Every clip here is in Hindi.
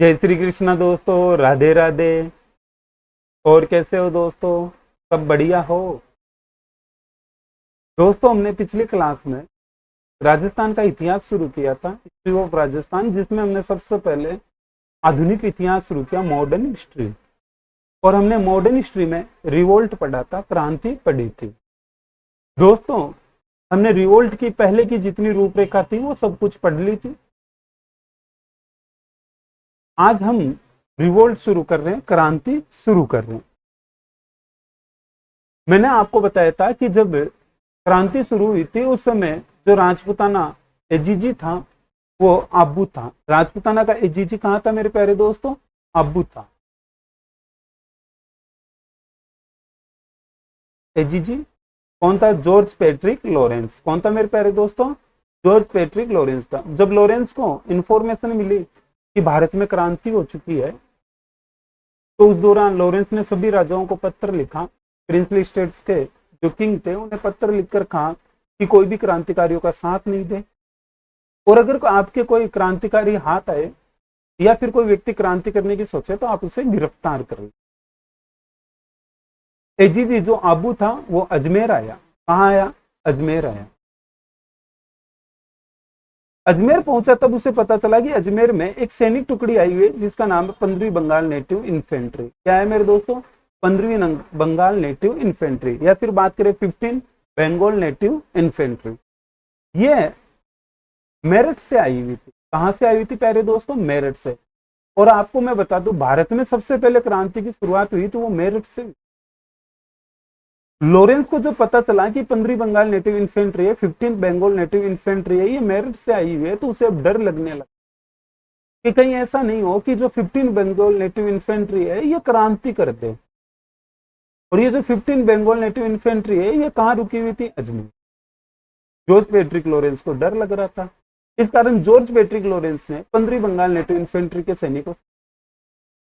जय श्री कृष्णा दोस्तों, राधे राधे। और कैसे हो दोस्तों? सब बढ़िया हो? दोस्तों, हमने पिछली क्लास में राजस्थान का इतिहास शुरू किया था, हिस्ट्री ऑफ राजस्थान, जिसमें हमने सबसे पहले आधुनिक इतिहास शुरू किया, मॉडर्न हिस्ट्री। और हमने मॉडर्न हिस्ट्री में रिवोल्ट पढ़ा था, क्रांति पढ़ी थी। दोस्तों, हमने रिवोल्ट की पहले की जितनी रूपरेखा थी वो सब कुछ पढ़ ली थी। आज हम रिवोल्ट शुरू कर रहे हैं, क्रांति शुरू कर रहे हैं। मैंने आपको बताया था कि जब क्रांति शुरू हुई थी उस समय जो राजपूताना एजीजी था वो आबू था। राजपूताना का एजीजी कहां था मेरे प्यारे दोस्तों? आबू था। एजीजी कौन था? George Patrick Lawrence. कौन था मेरे प्यारे दोस्तों? जॉर्ज पैट्रिक लॉरेंस था। जब लॉरेंस को इंफॉर्मेशन मिली कि भारत में क्रांति हो चुकी है तो उस दौरान लॉरेंस ने सभी राजाओं को पत्र लिखा। प्रिंसली स्टेट्स के जो किंग थे उन्हें पत्र लिखकर कहा कि कोई भी क्रांतिकारियों का साथ नहीं दे, और अगर आपके कोई क्रांतिकारी हाथ आए या फिर कोई व्यक्ति क्रांति करने की सोचे तो आप उसे गिरफ्तार करें। एजीजी जो आबू था वो अजमेर आया। कहाँ आया? अजमेर आया। अजमेर पहुंचा तब उसे पता चला कि अजमेर में एक सैनिक टुकड़ी आई हुई है जिसका नाम है 15वीं बंगाल नेटिव इन्फेंट्री। क्या है मेरे दोस्तों? 15वीं बंगाल नेटिव इन्फेंट्री, या फिर बात करें 15 बंगाल नेटिव इन्फेंट्री। ये मेरठ से आई हुई थी। कहां से आई हुई थी प्यारे दोस्तों? मेरठ से। और आपको मैं बता दूं, भारत में सबसे पहले क्रांति की शुरुआत हुई तो वो मेरठ से। लॉरेंस को जब पता चला कि 15वीं बंगाल नेटिव इन्फेंट्री है, 15 बंगाल नेटिव इन्फेंट्री है, ये मेरठ से आई हुई है, तो उसे अब डर लगने लगा कि कहीं ऐसा नहीं हो कि जो 15 बंगाल नेटिव इन्फेंट्री है ये क्रांति कर दे। और ये जो 15 बंगाल नेटिव इन्फेंट्री है ये कहां रुकी हुई थी? अजमेर। जॉर्ज पैट्रिक लॉरेंस को डर लग रहा था। इस कारण जॉर्ज पैट्रिक लॉरेंस ने 15वीं बंगाल नेटिव इन्फेंट्री के सैनिकों से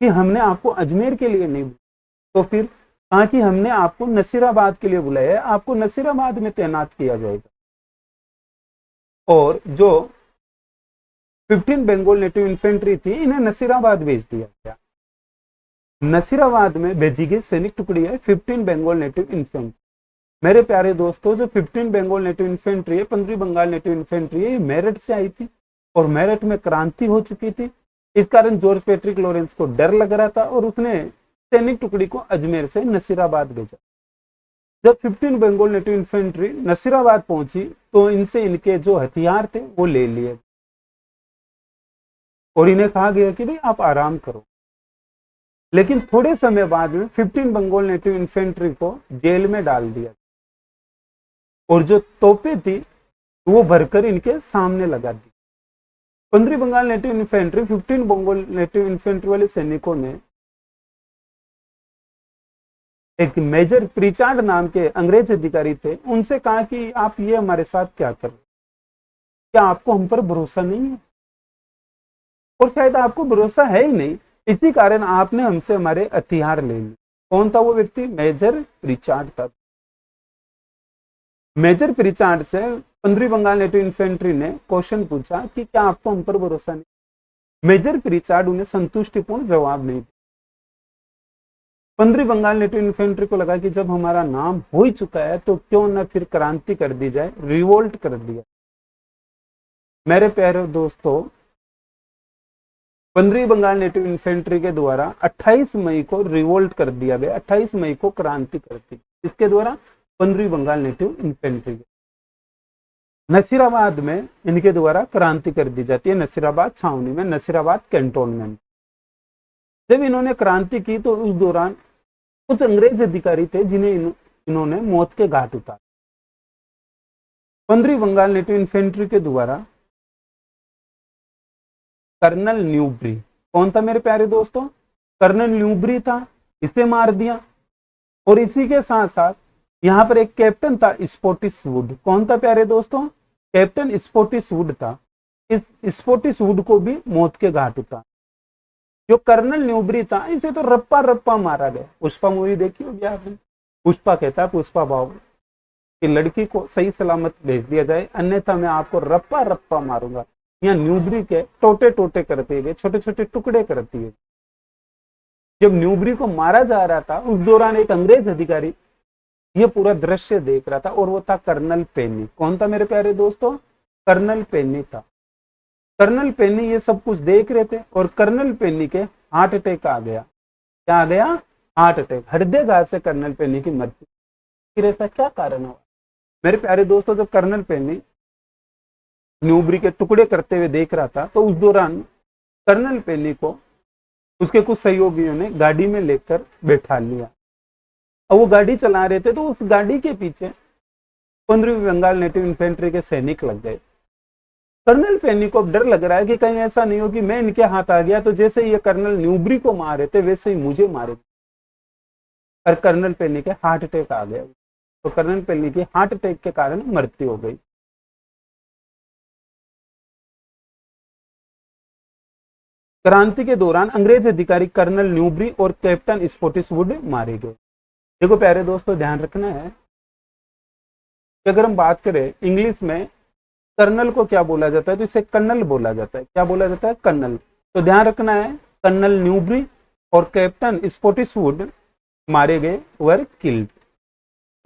कि हमने आपको अजमेर के लिए नहीं, तो फिर कहा कि हमने आपको नसीराबाद के लिए बुलाया है, आपको नसीराबाद में तैनात किया जाएगा। और जो 15 बंगाल नेटिव इन्फेंट्री थी इन्हें नसीराबाद भेज दिया गया। नसीराबाद में भेजी गई सैनिक टुकड़ी है 15 बंगाल नेटिव इन्फेंट्री। मेरे प्यारे दोस्तों, जो 15 बंगाल नेटिव इन्फेंट्री है, 15वीं बंगाल नेटिव इन्फेंट्री है, ये मेरठ से आई थी और मेरठ में क्रांति हो चुकी थी। इस कारण जॉर्ज पैट्रिक लॉरेंस को डर लग रहा था और उसने सैनिक टुकड़ी को अजमेर से नसीराबाद भेजा। जब 15 बंगाल नेटिव इन्फेंट्री नसीराबाद पहुंची तो इनसे इनके जो हथियार थे वो ले लिए और इन्हें कहा गया कि भाई आप आराम करो। लेकिन थोड़े समय बाद में 15 बंगाल नेटिव इन्फेंट्री को जेल में डाल दिया और जो तोपें थी वो भरकर इनके सामने लगा दी। 15 Bengal native infantry 15 Bengal native infantry वाले सैनिकों ने एक मेजर प्रिचार्ड नाम के अंग्रेज अधिकारी थे, उनसे कहा कि आप ये हमारे साथ क्या कर रहे, क्या आपको हम पर भरोसा नहीं है? और शायद आपको भरोसा है ही नहीं, इसी कारण आपने हमसे हमारे हथियार ले लिए। कौन था वो व्यक्ति? मेजर प्रिचार्ड था। मेजर प्रिचार्ड से 15वीं बंगाल नेटिव इन्फेंट्री ने क्वेश्चन पूछा कि क्या आपको हम पर भरोसा नहीं? मेजर प्रिचार्ड उन्हें संतुष्टिपूर्ण जवाब नहीं दिया। 15वीं बंगाल नेटिव इन्फेंट्री को लगा कि जब हमारा नाम हो ही चुका है तो क्यों न फिर क्रांति कर दी जाए, रिवोल्ट कर दिया। मेरे प्यारे दोस्तों, 15वीं बंगाल नेटिव इन्फेंट्री के द्वारा 28 मई को रिवोल्ट कर दिया गया। 28 मई को क्रांति कर दी। इसके द्वारा 15वीं बंगाल नेटिव इन्फेंट्री। नसीराबाद में इनके द्वारा क्रांति कर दी जाती है, नसीराबाद छावनी में, नसीराबाद कैंटोनमेंट। जब इन्होंने क्रांति की तो उस दौरान कुछ अंग्रेज अधिकारी थे जिन्हें इन्होंने मौत के घाट उतारा। 15वीं बंगाल नेटिव इन्फेंट्री के द्वारा कर्नल न्यूब्री, कौन था मेरे प्यारे दोस्तों? कर्नल न्यूब्री था, इसे मार दिया। और इसी के साथ साथ यहां पर एक कैप्टन था, स्पॉटिस वुड। कौन था प्यारे दोस्तों? कैप्टन स्पॉटिस वुड था। इस स्पॉटिस वुड को भी मौत के घाट उतारा। जो कर्नल न्यूब्री था इसे तो रप्पा रप्पा मारा गया। पुष्पा मूवी देखी होगी आपने? पुष्पा कहता है, पुष्पा बाबू कि लड़की को सही सलामत भेज दिया जाए, अन्यथा मैं आपको रप्पा रप्पा मारूंगा। या न्यूबरी के टोटे टोटे करते हुए, छोटे छोटे टुकड़े करती है। जब न्यूबरी को मारा जा रहा था उस दौरान एक अंग्रेज अधिकारी ये पूरा दृश्य देख रहा था और वो था कर्नल पेनी। कौन था मेरे प्यारे दोस्तों? कर्नल पेनी था। कर्नल पेनी ये सब कुछ देख रहे थे और कर्नल पेनी के हार्ट अटैक आ गया। क्या आ गया? हार्ट अटैक, हृदयघात से कर्नल पेनी की मृत्यु। फिर ऐसा क्या कारण हुआ? मेरे प्यारे दोस्तों, जब कर्नल पेनी न्यूबरी के टुकड़े करते हुए देख रहा था तो उस दौरान कर्नल पेनी को उसके कुछ सहयोगियों ने गाड़ी में लेकर बैठा लिया और वो गाड़ी चला रहे थे तो उस गाड़ी के पीछे 15वीं बंगाल नेटिव इन्फेंट्री के सैनिक लग गए। कर्नल पेनी को अब डर लग रहा है कि कहीं ऐसा नहीं हो कि मैं इनके हाथ आ गया तो जैसे ये कर्नल न्यूबरी को मार रहे थे वैसे ही मुझे मारे। और कर्नल पेनी के हार्ट अटैक आ गया तो कर्नल पेनी की हार्ट अटैक के कारण मृत्यु हो गई। क्रांति के दौरान अंग्रेज अधिकारी कर्नल न्यूबरी और कैप्टन स्पॉटिसवुड मारे गए। देखो प्यारे दोस्तों, ध्यान रखना है कि अगर हम बात करें इंग्लिश में कर्नल को क्या बोला जाता है तो इसे कर्नल बोला जाता है। क्या बोला जाता है? कर्नल। तो ध्यान रखना है, कर्नल न्यूबरी और कैप्टन स्पॉटिसवुड मारे गए, वर किल्ड।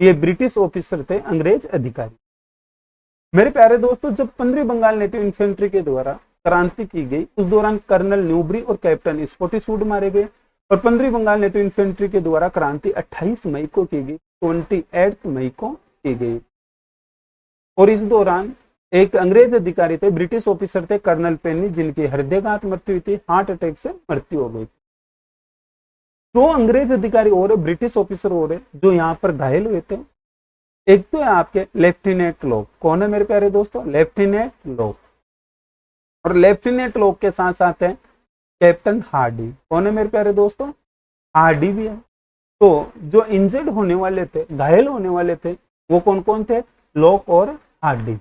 ये ब्रिटिश ऑफिसर थे, अंग्रेज अधिकारी। मेरे प्यारे दोस्तों, जब 15वीं बंगाल नेटिव इन्फेंट्री के द्वारा क्रांति की गई उस दौरान कर्नल न्यूबरी और कैप्टन स्पॉटिसवुड मारे गए और 15वीं बंगाल नेटिव इन्फेंट्री के द्वारा क्रांति 28 मई को की गई, 28 मई को की गई। और इस दौरान एक अंग्रेज अधिकारी थे, ब्रिटिश ऑफिसर थे कर्नल पेनी, जिनकी हृदयघात मृत्यु हुई थी, हार्ट अटैक से मृत्यु हो गई थी। दो अंग्रेज अधिकारी और ब्रिटिश ऑफिसर और जो यहाँ पर घायल हुए थे। एक तो है आपके लेफ्टिनेंट लॉक। कौन है मेरे प्यारे दोस्तों? Lieutenant lock. और लेफ्टिनेंट लॉक के साथ साथ है कैप्टन हार्डी। कौन है मेरे प्यारे दोस्तों? हार्डी भी है। तो जो इंजर्ड होने वाले थे, घायल होने वाले थे, वो कौन कौन थे? लॉक और हार्डी।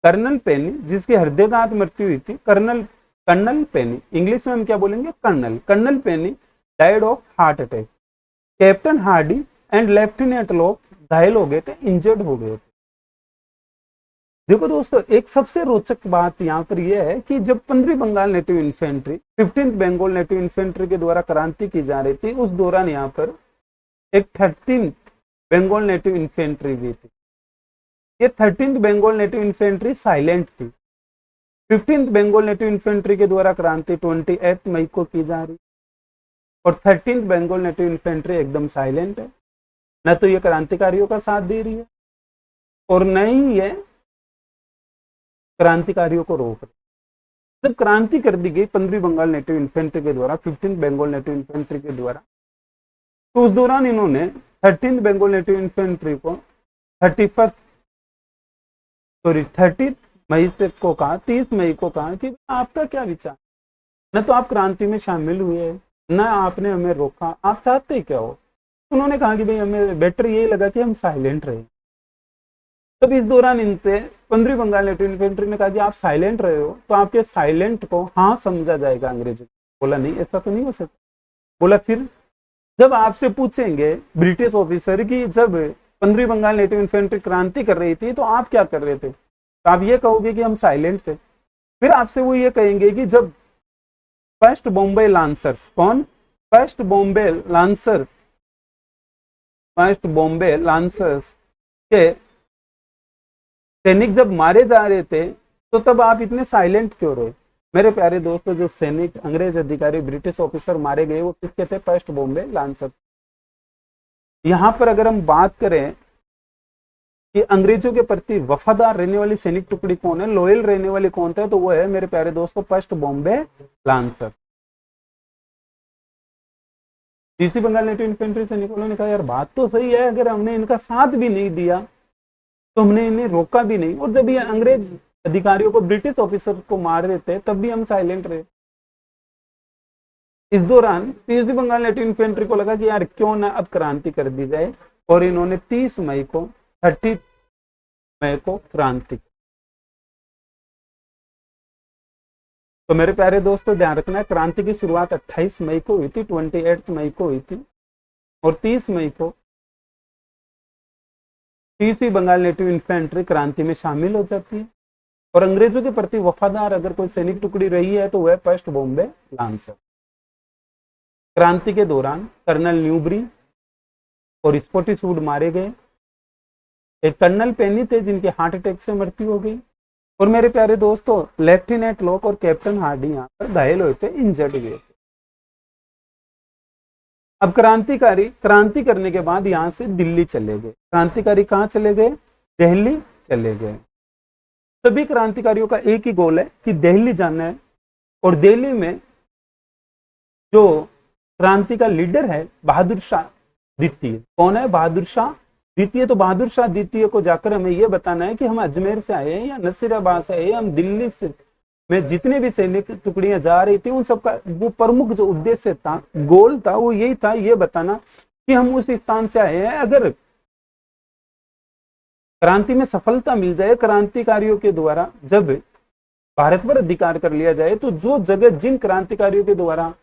कर्नल पेनी, जिसकी हृदयघात मृत्यु हुई थी, कर्नल पेनी, इंग्लिश में हम क्या बोलेंगे? Colonel Penny died of heart attack. Captain Hardy and lieutenant Lock घायल हो गए थे, इंजर्ड हो गए थे। देखो दोस्तों, एक सबसे रोचक बात यहाँ पर यह है कि जब 15वीं Bengal native infantry 15th Bengal native infantry के द्वारा क्रांति की जा रही थी उस दौरान यहाँ पर एक 13th बंगाल नेटिव इन्फेंट्री भी थी। ये 13th Bengal native infantry silent थी। 15th बंगाल नेटिव इन्फेंट्री के द्वारा क्रांति 28 मई को की जा रही और 13th बंगाल नेटिव इन्फेंट्री एकदम साइलेंट है। न तो ये क्रांतिकारियों का साथ दे रही है और न ही ये क्रांतिकारियों को रोक रही। जब क्रांति कर दी गई 15वीं बंगाल नेटिव इन्फेंट्री के द्वारा, 15th बंगाल नेटिव इन्फेंट्री के द्वारा, तो उस दौरान इन्होंने 13th बंगाल नेटिव इन्फेंट्री को 30 मई से को कहा, 30 मई को कहा कि आपका क्या विचार? न तो आप क्रांति में शामिल हुए, न आपने हमें रोका, आप चाहते क्या हो? उन्होंने कहा कि भाई हमें बेटर यही लगा कि हम साइलेंट रहे। तब इस दौरान इनसे 15वीं बंगाल नेटिव इन्फेंट्री ने कहा कि आप साइलेंट रहे हो तो आपके साइलेंट को हाँ समझा जाएगा अंग्रेजों। बोला नहीं, ऐसा तो नहीं हो सकता। बोला फिर जब आपसे पूछेंगे ब्रिटिश ऑफिसर की जब 15वीं बंगाल नेटिव इन्फेंट्री क्रांति कर रही थी तो आप क्या कर रहे थे, तो आप ये कहोगे कि हम साइलेंट थे। फिर आपसे वो ये कहेंगे कि जब फर्स्ट बॉम्बे लांसर्स, कौन? फर्स्ट बॉम्बे लांसर्स के सैनिक जब मारे जा रहे थे तो तब आप इतने साइलेंट क्यों रहे? मेरे प्यारे दोस्तों, जो सैनिक, अंग्रेज अधिकारी, ब्रिटिश ऑफिसर मारे गए वो किसके थे? First Bombay lancers. यहां पर अगर हम बात करें कि अंग्रेजों के प्रति वफादार रहने वाली सैनिक टुकड़ी कौन है, लॉयल रहने वाली कौन है, तो वो है मेरे प्यारे दोस्तों फर्स्ट बॉम्बे लांसर्स। इसी बंगाल नेटिव इन्फेंट्री सैनिकों ने कहा यार बात तो सही है, अगर हमने इनका साथ भी नहीं दिया तो हमने इन्हें रोका भी नहीं, और जब ये अंग्रेज अधिकारियों को, ब्रिटिश ऑफिसर को मार रहे थे तब भी हम साइलेंट रहे। इस दौरान 30वीं बंगाल नेटिव इन्फेंट्री को लगा कि यार क्यों ना अब क्रांति कर दी जाए और इन्होंने 30 मई को क्रांति। तो मेरे प्यारे दोस्तों ध्यान रखना है, क्रांति की शुरुआत 28 मई को हुई थी, 28 मई को हुई थी और 30 मई को 30वीं बंगाल नेटिव इन्फेंट्री क्रांति में शामिल हो जाती है। और अंग्रेजों के प्रति वफादार अगर कोई सैनिक टुकड़ी रही है तो वह फर्स्ट बॉम्बे लांसर। क्रांति के दौरान कर्नल न्यूबरी और स्पॉटिसवुड मारे गए। एक कर्नल पेनी थे जिनके हार्ट अटैक से मृत्यु हो गई। और मेरे प्यारे दोस्तों, लेफ्टिनेंट लॉक और कैप्टन हार्डी यहाँ पर घायल हुए थे, इंजर्ड हुए थे। अब क्रांतिकारी क्रांति करने के बाद यहां से दिल्ली चले गए। क्रांतिकारी कहां चले गए? दिल्ली चले गए। सभी क्रांतिकारियों का एक ही गोल है कि दिल्ली जाना है। और दिल्ली में जो क्रांति का लीडर है बहादुर शाह द्वितीय। कौन है? बहादुर शाह द्वितीय। तो बहादुर शाह द्वितीय को जाकर हमें यह बताना है कि हम अजमेर से आए हैं या नसीराबाद से आए हैं, हम दिल्ली से में जितने भी सैनिक टुकड़ियां जा रही थी उन सबका वो प्रमुख जो उद्देश्य था, गोल था, वो यही था, ये बताना कि हम उस स्थान से आए हैं। अगर क्रांति में सफलता मिल जाए, क्रांतिकारियों के द्वारा जब भारत पर अधिकार कर लिया जाए, तो जो जगह जिन क्रांतिकारियों के द्वारा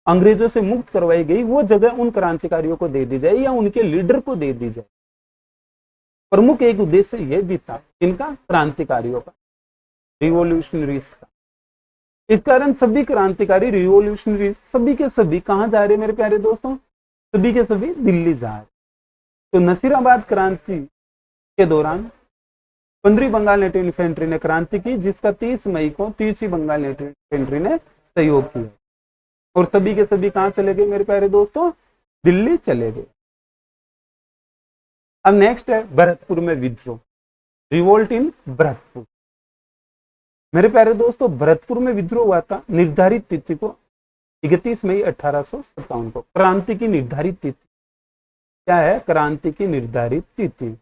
अंग्रेजों से मुक्त करवाई गई वो जगह उन क्रांतिकारियों को दे दी जाए या उनके लीडर को दे दी जाए। प्रमुख एक उद्देश्य यह भी था इनका, क्रांतिकारियों का, रिवॉल्यूशनरीज का। इस कारण सभी क्रांतिकारी रिवॉल्यूशनरीज सभी के सभी कहां जा रहे मेरे प्यारे दोस्तों? सभी के सभी दिल्ली जा रहे। तो नसीराबाद क्रांति के दौरान 15वीं बंगाल नेटिव इन्फेंट्री ने क्रांति की, जिसका 30 मई को 30वीं बंगाल नेटिव इन्फेंट्री ने सहयोग किया। और सभी के सभी कहां चले गए मेरे प्यारे दोस्तों? दिल्ली चले गए। अब नेक्स्ट है भरतपुर में विद्रोह, रिवोल्ट इन भरतपुर। मेरे प्यारे दोस्तों, भरतपुर में विद्रोह हुआ था निर्धारित तिथि को 31 मई 1857 को। क्रांति की निर्धारित तिथि क्या है? क्रांति की निर्धारित तिथि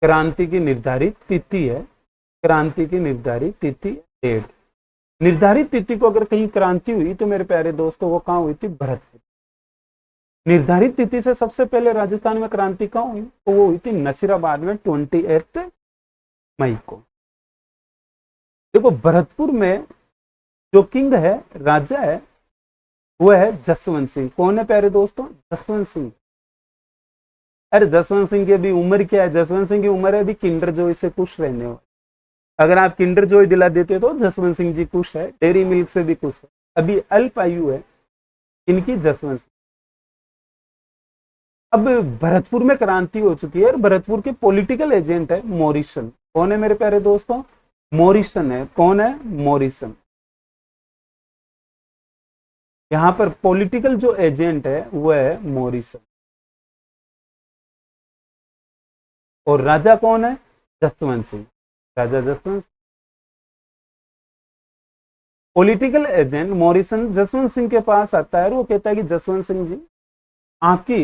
क्रांति की निर्धारित तिथि है। क्रांति की निर्धारित तिथि डेट। निर्धारित तिथि को अगर कहीं क्रांति हुई तो मेरे प्यारे दोस्तों वो कहां हुई थी? भरतपुर। निर्धारित तिथि से सबसे पहले राजस्थान में क्रांति कहां हुई? तो वो हुई थी नसीराबाद में 28 मई को। देखो, भरतपुर में जो किंग है, राजा है, वो है जसवंत सिंह। कौन है प्यारे दोस्तों? जसवंत सिंह। अरे जसवंत सिंह की अभी उम्र क्या है? जसवंत सिंह की उम्र है अभी किंडर जॉय से खुश रहने वाले। अगर आप किंडर जॉय दिला देते तो जसवंत सिंह जी खुश है, डेयरी मिल्क से भी खुश है। अभी अल्प आयु है इनकी, जसवंत सिंह। अब भरतपुर में क्रांति हो चुकी है और भरतपुर के पॉलिटिकल एजेंट है मॉरिसन। कौन है मेरे प्यारे दोस्तों? मॉरिसन है। कौन है? मॉरिसन। यहां पर पॉलिटिकल जो एजेंट है वो है मॉरिसन। और राजा कौन है? जसवंत सिंह। राजा Jaswant. Political agent Morrison Jaswant Singh के पास आता है और वो कहता है कि जसवंत सिंह जी, आपकी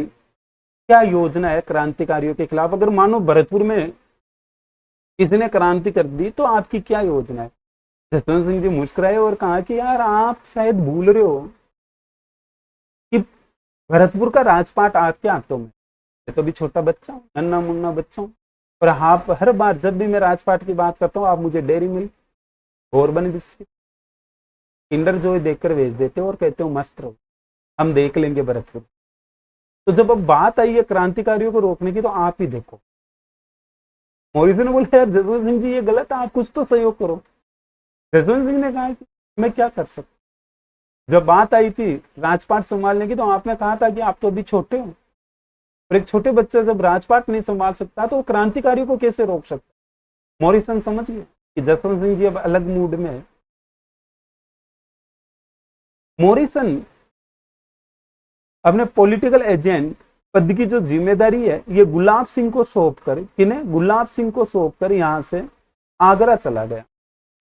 क्या योजना है क्रांतिकारियों के खिलाफ? अगर मानो भरतपुर में किसी ने क्रांति कर दी तो आपकी क्या योजना है? जसवंत सिंह जी मुस्कुराए और कहा कि यार, आप शायद भूल रहे हो कि भरतपुर का राजपाट आपके हाथों में। मैं तो अभी छोटा बच्चा हूँ, नन्ना मुन्ना बच्चा हूँ, और आप हर बार जब भी मैं राजपाट की बात करता हूँ आप मुझे dairy milk, Bourbon biscuit, Kinder Joy देकर भेज देते हो और कहते हो मस्त रहो, हम देख लेंगे भरतपुर। तो जब अब बात आई है क्रांतिकारियों को रोकने की तो आप ही देखो। मॉरिसन ने बोला यार जसवंत सिंह जी ये गलत है, आप कुछ तो सहयोग करो। जसवंत सिंह ने कहा कि मैं क्या कर सकता। जब बात आई थी राजपाट संभालने की तो आपने कहा था कि आप तो अभी छोटे हो, और एक छोटे बच्चे जब राजपाट नहीं संभाल सकता तो वो क्रांतिकारियों को कैसे रोक सकता। मॉरिसन समझ गए कि जसवंत सिंह जी अब अलग मूड में है। मॉरिसन अपने पॉलिटिकल एजेंट पद की जो जिम्मेदारी है ये गुलाब सिंह को सौंप कर, किन्हें? गुलाब सिंह को सौंप कर यहां से आगरा चला गया।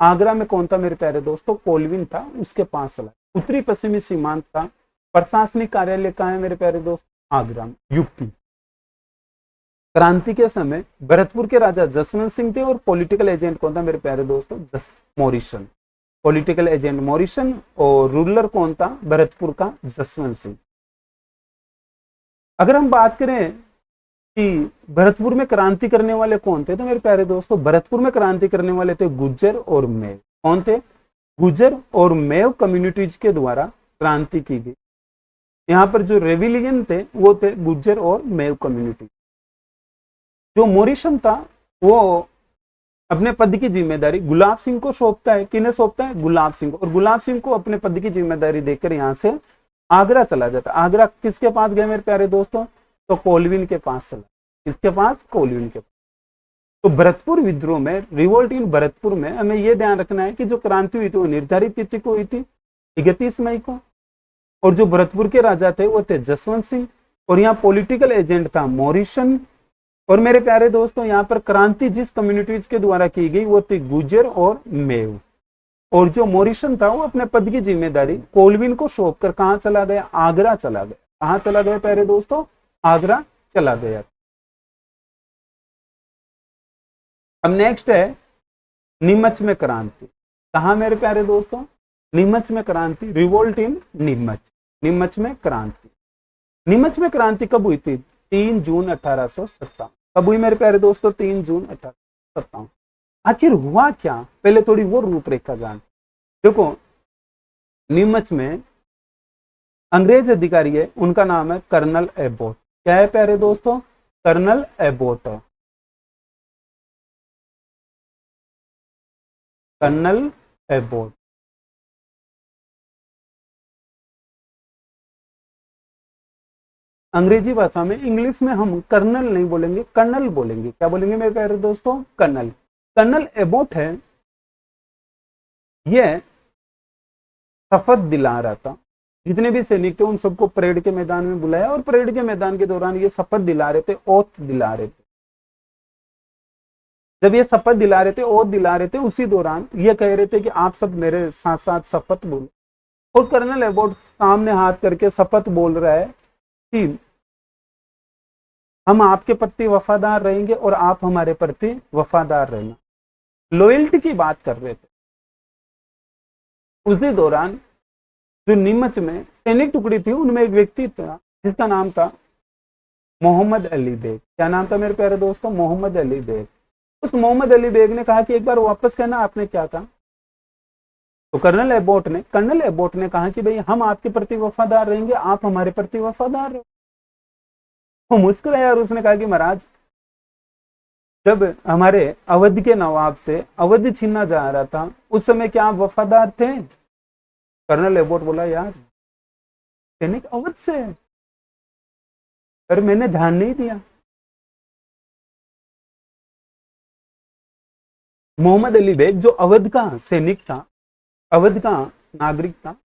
आगरा में कौन था मेरे प्यारे दोस्तों? कोलविन था, उसके पास चला। उत्तरी पश्चिमी सीमांत का प्रशासनिक कार्यालय कहां है मेरे प्यारे दोस्त? आगरा में, यूपी। क्रांति के समय भरतपुर के राजा जसवंत सिंह थे और पॉलिटिकल एजेंट कौन था मेरे प्यारे दोस्तों? मॉरिसन। पॉलिटिकल एजेंट मॉरिसन और रूलर कौन था? भरतपुर का जसवंत सिंह। अगर हम बात करें कि भरतपुर में क्रांति करने वाले कौन थे तो मेरे प्यारे दोस्तों भरतपुर में क्रांति करने वाले थे गुज्जर और मेल। कौन थे? गुजर और मेव कम्युनिटीज के द्वारा क्रांति की गई। यहाँ पर जो रेविलियन थे वो थे गुजर और मेव कम्युनिटी। जो मोरिशन था वो अपने पद की जिम्मेदारी गुलाब सिंह को सौंपता है। किन्हें सौंपता है? गुलाब सिंह को। और गुलाब सिंह को अपने पद की जिम्मेदारी देकर यहाँ से आगरा चला जाता। आगरा किसके पास गए मेरे प्यारे दोस्तों? तो कोलविन के पास चला। किसके पास? कोलविन के पास। तो भरतपुर विद्रोह में, रिवोल्ट इन भरतपुर में, हमें यह ध्यान रखना है कि जो क्रांति हुई थी वो निर्धारित तिथि को हुई थी 31 मई को। और जो भरतपुर के राजा थे वो थे जसवंत सिंह, और यहाँ पॉलिटिकल एजेंट था मोरिशन। और मेरे प्यारे दोस्तों यहाँ पर क्रांति जिस कम्युनिटीज के द्वारा की गई वो थी गुजर और मेव। और जो मोरिशन था वो अपने पद की जिम्मेदारी कोलविन को सौंप कर कहां चला गया? आगरा चला गया। कहां चला गया प्यारे दोस्तों? आगरा चला गया। अब नेक्स्ट है नीमच में क्रांति। कहा मेरे प्यारे दोस्तों? नीमच में क्रांति, रिवोल्ट इन नीमच। नीमच में क्रांति। नीमच में क्रांति कब हुई थी? 3 जून 1857। कब हुई मेरे प्यारे दोस्तों? 3 जून 1857। आखिर हुआ क्या? पहले थोड़ी वो रूपरेखा जान। देखो, नीमच में अंग्रेज अधिकारी है, उनका नाम है कर्नल एबोट। क्या है प्यारे दोस्तों? कर्नल एबोट है। Colonel Abbott. अंग्रेजी भाषा में, इंग्लिश में हम कर्नल नहीं बोलेंगे, कर्नल बोलेंगे। क्या बोलेंगे मेरे प्यारे दोस्तों? कर्नल। कर्नल एबोट है, यह शपथ दिला रहा था। जितने भी सैनिक थे उन सबको परेड के मैदान में बुलाया, और परेड के मैदान के दौरान ये शपथ दिला रहे थे, ओथ दिला रहे थे। जब ये शपथ दिला रहे थे, ओथ दिला रहे थे, उसी दौरान ये कह रहे थे कि आप सब मेरे साथ साथ शपथ बोलो। और कर्नल एबोट सामने हाथ करके शपथ बोल रहा है कि हम आपके प्रति वफादार रहेंगे और आप हमारे प्रति वफादार रहना। लॉयल्टी की बात कर रहे थे। उसी दौरान जो नीमच में सैनिक टुकड़ी थी उनमें एक व्यक्ति था जिसका नाम था मोहम्मद अली बेग। क्या नाम था मेरे प्यारे दोस्तों? मोहम्मद अली बेग। उस मोहम्मद अली बेग ने कहा कि एक बार वापस कहना आपने क्या कहा। तो कर्नल एबोट ने कहा कि भाई हम आपके प्रति वफादार रहेंगे, आप हमारे प्रति वफादार रहो। वो मुस्कुराया और उसने कहा कि महाराज, जब हमारे अवध के नवाब से अवध छीना जा रहा था उस समय क्या आप वफादार थे? कर्नल एबोट बोला, यार सैनिक अवध से, पर मैंने ध्यान नहीं दिया। मोहम्मद अली बेग जो अवध का सैनिक था, अवध का नागरिक था,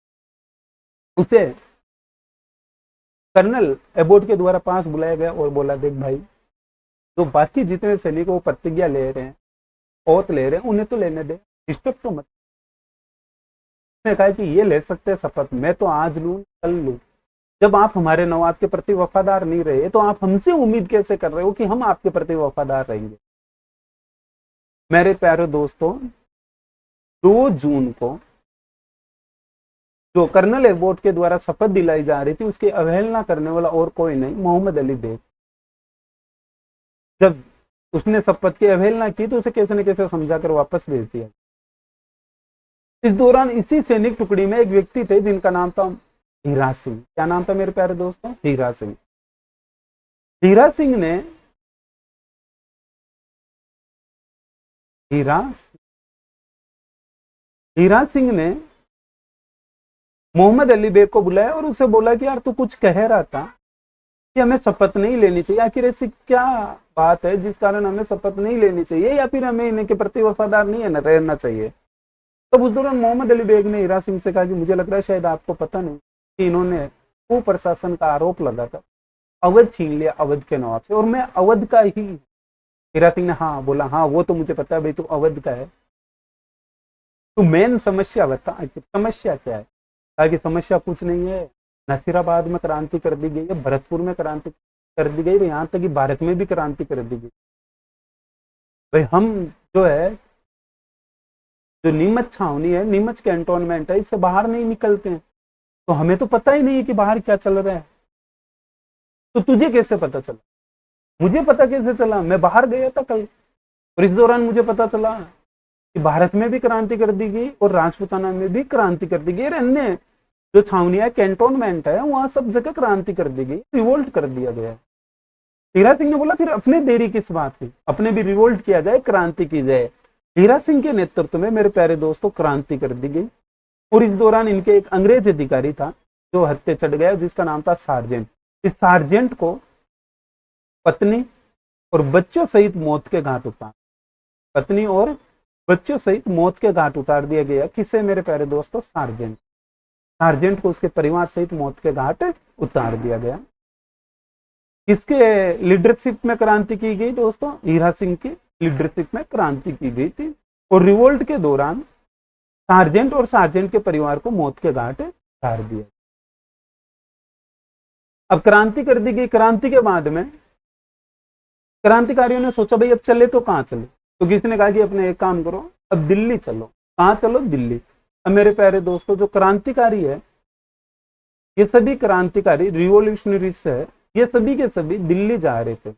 उसे कर्नल एबोट के द्वारा पास बुलाया गया और बोला, देख भाई, जो बाकी जितने सैनिक वो प्रतिज्ञा ले रहे हैं, ओथ ले रहे हैं, उन्हें तो लेने दे, डिस्टर्ब तो मत। उसने कहा कि ये ले सकते हैं शपथ, मैं तो आज लूं कल लूं। जब आप हमारे नवाब के प्रति वफादार नहीं रहे तो आप हमसे उम्मीद कैसे कर रहे हो कि हम आपके प्रति वफादार रहेंगे? मेरे प्यारे दोस्तों, 2 जून को जो कर्नल एबोट के द्वारा शपथ दिलाई जा रही थी उसकी अवहेलना करने वाला और कोई नहीं, मोहम्मद अली बेग। जब उसने शपथ की अवहेलना की तो उसे कैसे न कैसे समझाकर वापस भेज दिया। इस दौरान इसी सैनिक टुकड़ी में एक व्यक्ति थे जिनका नाम था हीरा सिंह। क्या नाम था मेरे प्यारे दोस्तों? हीरा सिंह। हीरा सिंह ने मोहम्मद अली बेग को बुलाया और उसे बोला कि यार तू कुछ कह रहा था कि हमें शपथ नहीं लेनी चाहिए, आखिर ऐसी क्या बात है जिस कारण हमें शपथ नहीं लेनी चाहिए, या फिर हमें इनके प्रति वफादार नहीं है रहना चाहिए? तब उस दौरान मोहम्मद अली बेग ने हीरा सिंह से कहा कि मुझे लग रहा है शायद आपको पता नहीं कि इन्होंने कुप्रशासन का आरोप लगाकर अवध छीन लिया अवध के नवाब से, और मैं अवध का ही। हीरा सिंह ने हाँ बोला, हाँ वो तो मुझे पता है भाई, तू अवध का है। तो मेन समस्या बता, समस्या क्या है? ताकि समस्या कुछ नहीं है, नसीराबाद में क्रांति कर दी गई है, भरतपुर में क्रांति कर दी गई, यहाँ तक कि भारत में भी क्रांति कर दी गई। भाई हम जो है, जो नीमच छावनी है, नीमच कैंटोनमेंट है, इससे बाहर नहीं निकलते हैं, तो हमें तो पता ही नहीं है कि बाहर क्या चल रहा है। तो तुझे कैसे पता चला? मुझे पता कैसे चला? मैं बाहर गया था कल और इस दौरान मुझे पता चला। कि भारत में भी क्रांति कर दी गई और राजपूताना में भी क्रांति कर दी गई, और अन्य जो छावनियां कैंटोनमेंट है वहां सब जगह क्रांति कर दी गई, रिवोल्ट कर दिया गया। हीरा सिंह ने बोला फिर अपने देरी किस बात की, अपने भी रिवोल्ट किया जाए, क्रांति की जाए। हीरा सिंह के नेतृत्व में मेरे प्यारे दोस्तों क्रांति कर दी गई। और इस दौरान इनके एक अंग्रेज अधिकारी था जो हत्थे चढ़ गया, जिसका नाम था सार्जेंट। इस सार्जेंट को पत्नी और बच्चों सहित मौत के घाट उतार, पत्नी और बच्चों सहित मौत के घाट उतार दिया गया। किसे मेरे प्यारे दोस्तों? सार्जेंट। सार्जेंट को उसके परिवार सहित मौत के घाट उतार दिया गया। किसके लीडरशिप में क्रांति की गई दोस्तों? हीरा सिंह की लीडरशिप में क्रांति की गई थी। और रिवोल्ट के दौरान सार्जेंट और सार्जेंट के परिवार को मौत के घाट उतार दिया। अब क्रांति कर दी गई। क्रांति के बाद में क्रांतिकारियों ने सोचा भाई अब चले तो कहां चले, तो किसी ने कहा कि अपने एक काम करो, अब दिल्ली चलो। कहां चलो? दिल्ली। अब मेरे प्यारे दोस्तों जो क्रांतिकारी है, ये सभी क्रांतिकारी रिवोल्यूशनरीज है, ये सभी के सभी दिल्ली जा रहे थे।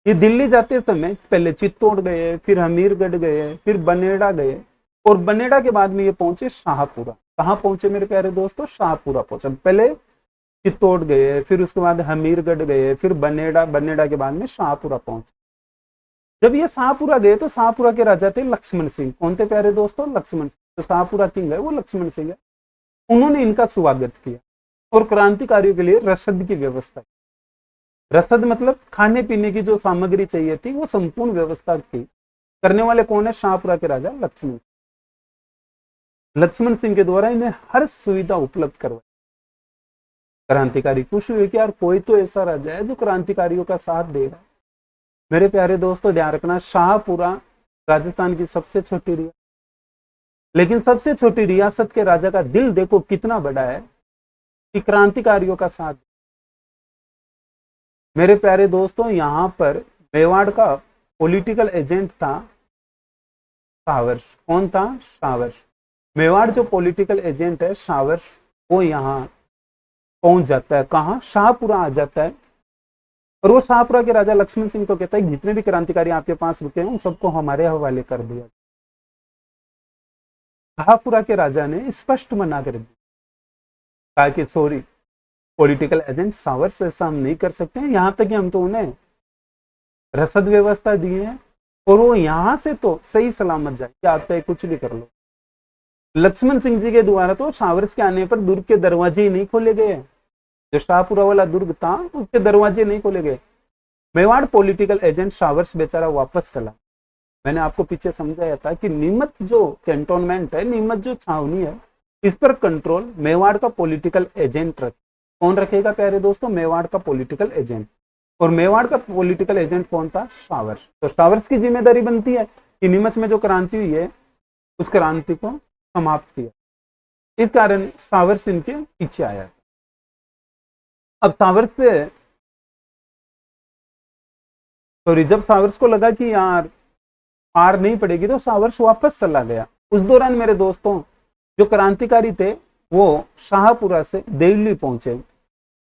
ये दिल्ली जाते समय पहले चित्तौड़ गए, फिर हमीरगढ़ गए, फिर बनेड़ा गए, और बनेड़ा के बाद में ये पहुंचे शाहपुरा। कहां पहुंचे मेरे प्यारे दोस्तों? शाहपुरा पहुंचे। पहले चित्तौड़ गए, फिर उसके बाद हमीरगढ़ गए, फिर बनेड़ा, बनेड़ा के बाद में शाहपुरा पहुंचे। जब ये शाहपुरा गए तो शाहपुरा के राजा थे लक्ष्मण सिंह। कौन थे प्यारे दोस्तों? लक्ष्मण सिंह। तो शाहपुरा किंग है वो लक्ष्मण सिंह है। उन्होंने इनका स्वागत किया और क्रांतिकारियों के लिए रसद की व्यवस्था की। रसद मतलब खाने पीने की जो सामग्री चाहिए थी वो संपूर्ण व्यवस्था की। करने वाले कौन है? शाहपुरा के राजा लक्ष्मण। लक्ष्मण सिंह के द्वारा इन्हें हर सुविधा उपलब्ध करवाई। क्रांतिकारी खुश हुए कि यार कोई तो ऐसा राजा है जो क्रांतिकारियों का साथ दे रहा है। मेरे प्यारे दोस्तों ध्यान रखना, शाहपुरा राजस्थान की सबसे छोटी रियासत, लेकिन सबसे छोटी रियासत के राजा का दिल देखो कितना बड़ा है कि क्रांतिकारियों का साथ। मेरे प्यारे दोस्तों यहां पर मेवाड़ का पॉलिटिकल एजेंट था शावर्ष। कौन था? शावर्ष। मेवाड़ जो पॉलिटिकल एजेंट है शावर्ष, वो यहाँ पहुंच जाता है। कहां? शाहपुरा आ जाता है। और वो शाहपुरा के राजा लक्ष्मण सिंह को कहता है कि जितने भी क्रांतिकारी आपके पास रुके हैं उन सबको हमारे हवाले कर दिया। शाहपुरा के राजा ने स्पष्ट मना कर दिया, कहा कि सॉरी पॉलिटिकल एजेंट शावर्ष, ऐसा हम नहीं कर सकते हैं। यहां तक कि हम तो उन्हें रसद व्यवस्था दिए हैं और वो यहां से तो सही सलामत जाए, कि आप चाहे कुछ भी कर लो। लक्ष्मण सिंह जी के द्वारा तो शावर्ष के आने पर दुर्ग के दरवाजे ही नहीं खोले गए। जो शाहपुरा वाला दुर्ग था उसके दरवाजे नहीं खोले गए। मेवाड़ पॉलिटिकल एजेंट शावर्ष बेचारा वापस चला। मैंने आपको पीछे समझाया था कि नीमच जो कैंटोनमेंट है, नीमच जो छावनी है, इस पर कंट्रोल मेवाड़ का पॉलिटिकल एजेंट रखे। कौन रखेगा प्यारे दोस्तों? मेवाड़ का पॉलिटिकल एजेंट। और मेवाड़ का पॉलिटिकल एजेंट कौन था? शावर्ष। तो शावर्ष की जिम्मेदारी बनती है कि नीमच में जो क्रांति हुई है उस क्रांति को समाप्त किया। इस कारण शावर्ष इनके पीछे आया। अब शावर्ष से जब शावर्ष को लगा कि यार पार नहीं पड़ेगी तो शावर्ष वापस चला गया। उस दौरान मेरे दोस्तों जो क्रांतिकारी थे वो शाहपुरा से देवली पहुंचे।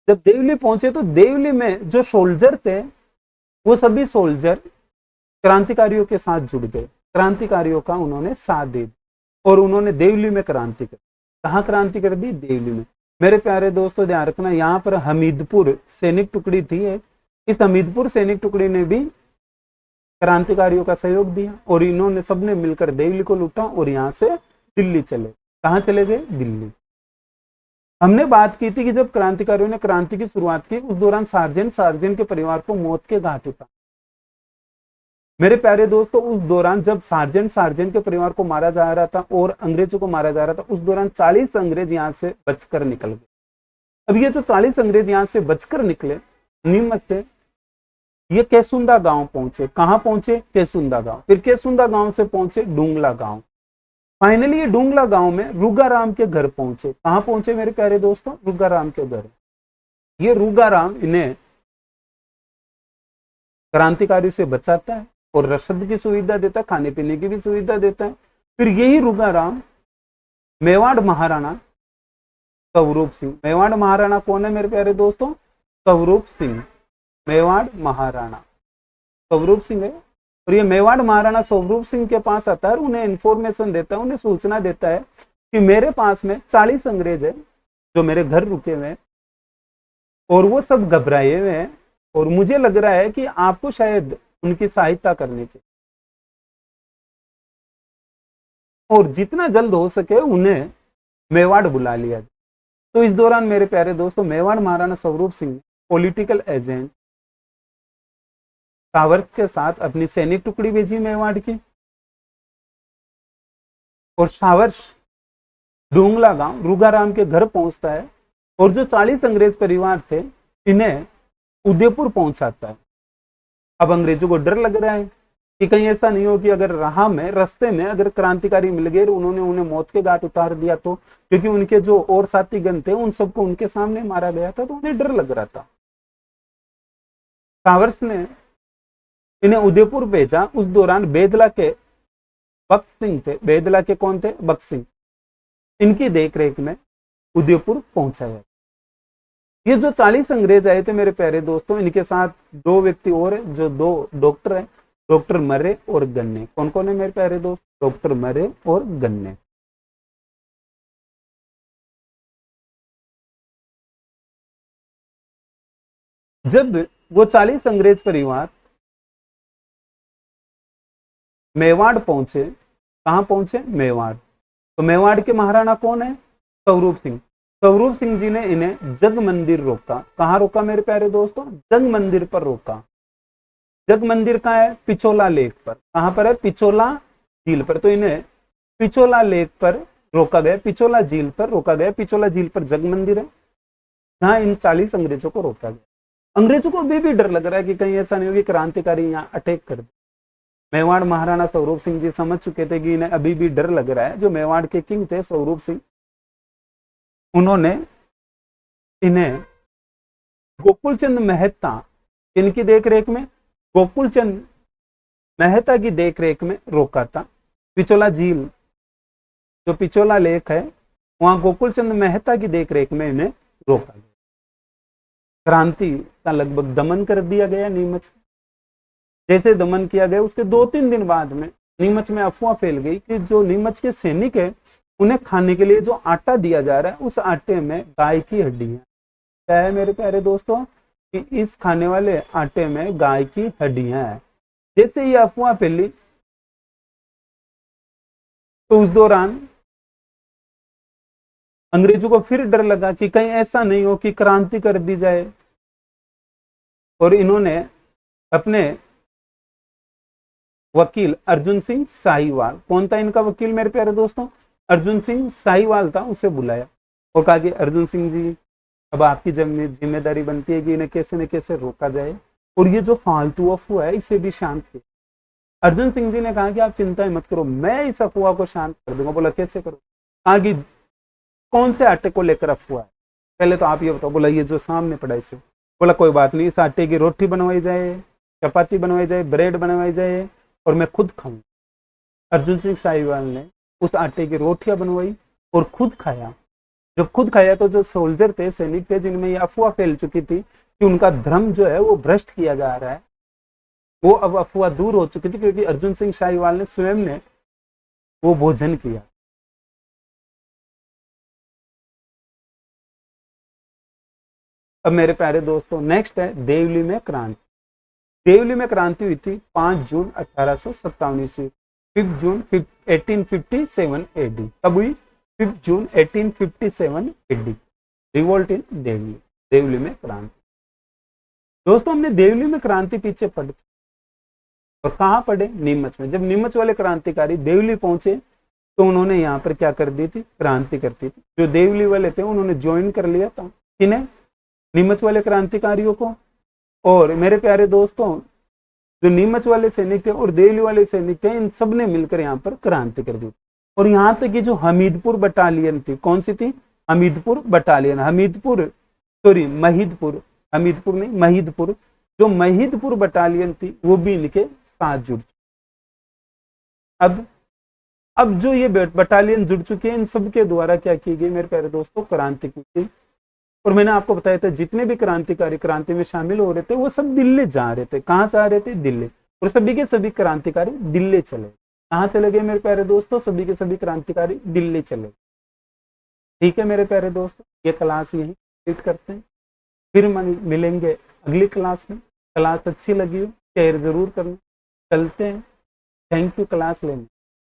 जब देवली पहुंचे तो देवली में जो सोल्जर थे वो सभी सोल्जर क्रांतिकारियों के साथ जुड़ गए। क्रांतिकारियों का उन्होंने साथ दे दिया और उन्होंने देवली में क्रांति कर। कहां क्रांति कर दी? देवली में। मेरे प्यारे दोस्तों ध्यान रखना, यहाँ पर हमीदपुर सैनिक टुकड़ी थी। इस हमीदपुर सैनिक टुकड़ी ने भी क्रांतिकारियों का सहयोग दिया और इन्होंने सबने मिलकर देवली को लूटा और यहाँ से दिल्ली चले। कहाँ चले गए? दिल्ली। हमने बात की थी कि जब क्रांतिकारियों ने क्रांति की शुरुआत की उस दौरान सार्जेंट के परिवार को मौत के घाट उतारा। मेरे प्यारे दोस्तों उस दौरान जब सार्जेंट के परिवार को मारा जा रहा था और अंग्रेजों को मारा जा रहा था, उस दौरान 40 अंग्रेज यहाँ से बचकर निकल गए। अब ये जो 40 अंग्रेज यहाँ से बचकर निकले नीमच से, ये केसुंदा गांव पहुंचे। कहां पहुंचे? केसुंदा गांव। फिर केसुंदा गांव से पहुंचे डूंगला गांव। फाइनली ये डूंगला गांव में रुगाराम के घर पहुंचे। कहां पहुंचे मेरे प्यारे दोस्तों? रुगाराम के घर। ये रुगाराम इन्हें क्रांतिकारियों से बचाता है और रसद की सुविधा देता है, खाने पीने की भी सुविधा देता है। फिर यही रुगाराम मेवाड़ महाराणा स्वरूप सिंह, मेवाड़ महाराणा कौन है मेरे प्यारे दोस्तों? स्वरूप सिंह। मेवाड़ महाराणा स्वरूप सिंह है। और ये मेवाड़ महाराणा स्वरूप सिंह के पास आता है और उन्हें इंफॉर्मेशन देता है, उन्हें सूचना देता है कि मेरे पास में 40 अंग्रेज है जो मेरे घर रुके हुए हैं और वो सब घबराए हुए हैं और मुझे लग रहा है कि आपको शायद उनकी सहायता करनी चाहिए और जितना जल्द हो सके उन्हें मेवाड़ बुला लिया जाए। तो इस दौरान मेरे प्यारे दोस्तों Mewar Maharana Swaroop Singh political agent showers के साथ अपनी सैनिक टुकड़ी भेजी मेवाड़ की और सावर्स डोंगला गांव रुगाराम के घर पहुंचता है और जो 40 अंग्रेज परिवार थे इन्हें उदयपुर पहुंचाता है। अब अंग्रेजों को डर लग रहा है कि कहीं ऐसा नहीं हो कि अगर राह में रास्ते में अगर क्रांतिकारी मिल गए उन्होंने उन्हें मौत के घाट उतार दिया तो, क्योंकि उनके जो और साथीगण थे उन सबको उनके सामने मारा गया था तो उन्हें डर लग रहा था। सावर्स ने इन्हें उदयपुर भेजा। उस दौरान बेदला के बख्श सिंह थे, बेदला के कौन थे? बख्श सिंह, इनकी देखरेख में उदयपुर पहुंचाया। ये जो 40 अंग्रेज आए थे मेरे प्यारे दोस्तों, इनके साथ 2 व्यक्ति और है जो 2 डॉक्टर हैं, डॉक्टर मरे और गन्ने। कौन कौन है मेरे प्यारे दोस्त? डॉक्टर मरे और गन्ने। जब वो 40 अंग्रेज परिवार मेवाड़ पहुंचे, कहां पहुंचे? मेवाड़। तो मेवाड़ के महाराणा कौन है? स्वरूप सिंह। स्वरूप सिंह जी ने इन्हें जग मंदिर रोका। कहां रोका मेरे प्यारे दोस्तों? जग मंदिर पर रोका। जग मंदिर कहां है? पिछोला लेक पर। कहां पर है? पिछोला झील पर। तो इन्हें पिछोला लेक पर रोका गया, पिछोला झील पर रोका गया। पिछोला झील पर जग मंदिर है जहां इन 40 अंग्रेजों को रोका गया। अंग्रेजों को अभी भी डर लग रहा है कि कहीं ऐसा नहीं हो कि क्रांतिकारी यहाँ अटैक कर दे। मेवाड़ महाराणा स्वरूप सिंह जी समझ चुके थे कि इन्हें अभी भी डर लग रहा है। जो मेवाड़ के किंग थे स्वरूप सिंह, उन्होंने इन्हें गोकुलचंद मेहता, इनकी देखरेख में, गोकुलचंद मेहता की देखरेख में रोका था। पिछोला झील, जो पिछोला लेक है, वहां गोकुलचंद मेहता की देखरेख में इन्हें रोका गया। क्रांति का लगभग दमन कर दिया गया नीमच। जैसे दमन किया गया उसके 2-3 दिन बाद में नीमच में अफवाह फैल गई कि जो नीमच के सैनिक है उन्हें खाने के लिए जो आटा दिया जा रहा है उस आटे में गाय की हड्डी है। क्या है मेरे प्यारे दोस्तों? कि इस खाने वाले आटे में गाय की हड्डियां हैं। जैसे ये अफवाह फैली तो उस दौरान अंग्रेजों को फिर डर लगा कि कहीं ऐसा नहीं हो कि क्रांति कर दी जाए और इन्होंने अपने वकील अर्जुन सिंह साहिवाल, कौन था इनका वकील मेरे प्यारे दोस्तों? अर्जुन सिंह साहिवाल था, उसे बुलाया और कहा कि अर्जुन सिंह जी, अब आपकी जिम्मेदारी बनती है कि इन्हें कैसे न कैसे रोका जाए और ये जो फालतू अफवाह है इसे भी शांत किया। अर्जुन सिंह जी ने कहा कि आप चिंता मत करो, मैं इस अफवाह को शांत कर दूंगा। बोला कैसे करो? कहा कि कौन से आटे को लेकर अफवाह है, पहले तो आप ये बताओ। बोला ये जो सामने पड़ा इसे। बोला कोई बात नहीं, इस आटे की रोटी बनवाई जाए, चपाती बनवाई जाए, ब्रेड बनवाई जाए और मैं खुद खाऊं। अर्जुन सिंह साहिवाल ने उस आटे की रोटियां बनवाई और खुद खाया। जब खुद खाया तो जो सोल्जर थे, सैनिक थे, जिनमें ये अफवाह फैल चुकी थी कि उनका धर्म जो है वो भ्रष्ट किया जा रहा है, वो अब अफवाह दूर हो चुकी थी क्योंकि अर्जुन सिंह साहिवाल ने स्वयं ने वो भोजन किया। अब मेरे प्यारे दोस्तों नेक्स्ट है देवली में क्रांति। देवली में क्रांति हुई थी 5 जून 1857 ईस्वी, 5 जून 1857 एडी। कब हुई? 5 June 1857 AD. Revolt in Deoli, Deoli में क्रांति। दोस्तों हमने देवली में क्रांति पीछे पढ़ी और कहाँ पढ़े? नीमच में। जब नीमच वाले क्रांतिकारी देवली पहुंचे तो उन्होंने यहाँ पर क्या कर दी थी? क्रांति करती थी। जो देवली वाले थे उन्होंने ज्वाइन कर लिया था किन्हें? नीमच वाले क्रांतिकारियों को। और मेरे प्यारे दोस्तों जो नीमच वाले सैनिक थे और देवली वाले सैनिक थे, इन सब ने मिलकर यहाँ पर क्रांति कर दी। और यहाँ तक कि जो हमीदपुर बटालियन थी, कौन सी थी? हमीदपुर बटालियन। महिदपुर, हमीदपुर नहीं, महिदपुर। जो महिदपुर बटालियन थी वो भी इनके साथ जुड़ चुकी। अब जो ये बटालियन जुड़ चुके हैं, इन सब के द्वारा क्या की गई मेरे प्यारे दोस्तों? क्रांति की गई। और मैंने आपको बताया था जितने भी क्रांतिकारी क्रांति में शामिल हो रहे थे वो सब दिल्ली जा रहे थे। कहाँ जा रहे थे? दिल्ली। और सभी के सभी क्रांतिकारी दिल्ली चले। कहाँ चले गए मेरे प्यारे दोस्तों? सभी के सभी क्रांतिकारी दिल्ली चले। ठीक है मेरे प्यारे दोस्तों, ये क्लास यही कंप्लीट करते हैं, फिर मिलेंगे अगली क्लास में। क्लास अच्छी लगी हो शेयर जरूर करना। चलते हैं, थैंक यू क्लास लेने।